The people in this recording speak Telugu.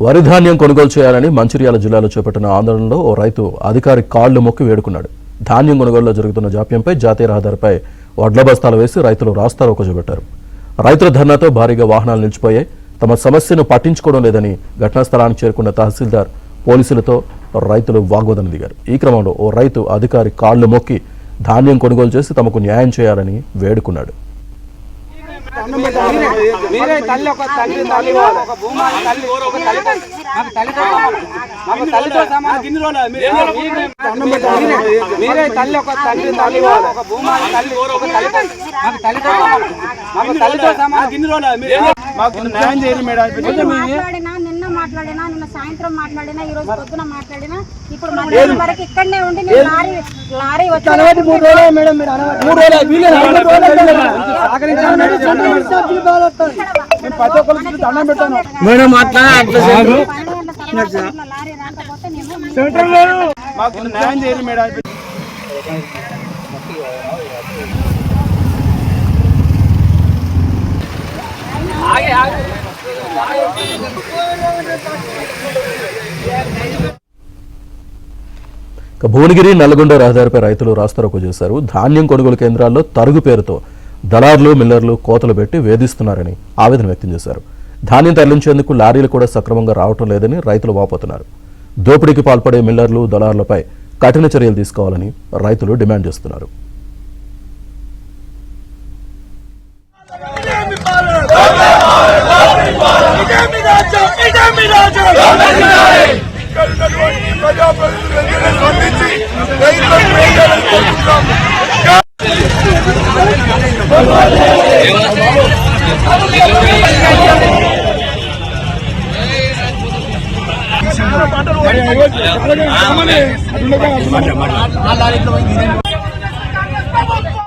వరి ధాన్యం కొనుగోలు చేయాలని మంచిర్యాల జిల్లాలో చేపట్టిన ఆందోళనలో ఓ రైతు అధికారి కాళ్లు మొక్కి వేడుకున్నాడు. ధాన్యం కొనుగోలులో జరుగుతున్న జాప్యంపై జాతీయ రహదారిపై వడ్ల బస్తాలు వేసి రైతులు రాస్తారోకో చేపట్టారు. రైతుల ధర్నాతో భారీగా వాహనాలు నిలిచిపోయాయి. తమ సమస్యను పట్టించుకోవడం లేదని ఘటనా స్థలానికి చేరుకున్న తహసీల్దార్ పోలీసులతో రైతులు వాగ్వాదం దిగారు. ఈ క్రమంలో ఓ రైతు అధికారి కాళ్లు మొక్కి ధాన్యం కొనుగోలు చేసి తమకు న్యాయం చేయాలని వేడుకున్నాడు. మీరే తల్లి ఒక తండ్రి తల్లి ఒక భూమాని తల్లి ఒక తల్లి మాకు తల్లితో సమానం. మీరే తల్లి ఒక తండ్రి తల్లి ఒక భూమాని తల్లి ఒక తల్లి మాకు తల్లితో సమానం. మాకు తల్లితో సమానం. మాకు న్యాయం చేయాలి మేడం. నిన్న మాట్లాడినా, నిన్న సాయంత్రం మాట్లాడినా, ఈ రోజు పొద్దున మాట్లాడినా, ఇప్పుడు మధ్యాహ్నం వరకు ఇక్కడనే ఉండి నేను లారీ వచ్చి మాకు న్యాయం చేయాలి మేడం. భువనగిరి నల్గొండ రహదారిపై రైతులు రాస్తారోకో చేశారు. ధాన్యం కొనుగోలు కేంద్రాల్లో తరుగు పేరుతో దళారులు మిల్లర్లు కోతలు పెట్టి వేధిస్తున్నారని ఆవేదన వ్యక్తం చేశారు. ధాన్యం తరలించేందుకు లారీలు కూడా సక్రమంగా రావటం లేదని రైతులు వాపోతున్నారు. దోపిడీకి పాల్పడే మిల్లర్లు దళారులపై కఠిన చర్యలు తీసుకోవాలని రైతులు డిమాండ్ చేస్తున్నారు.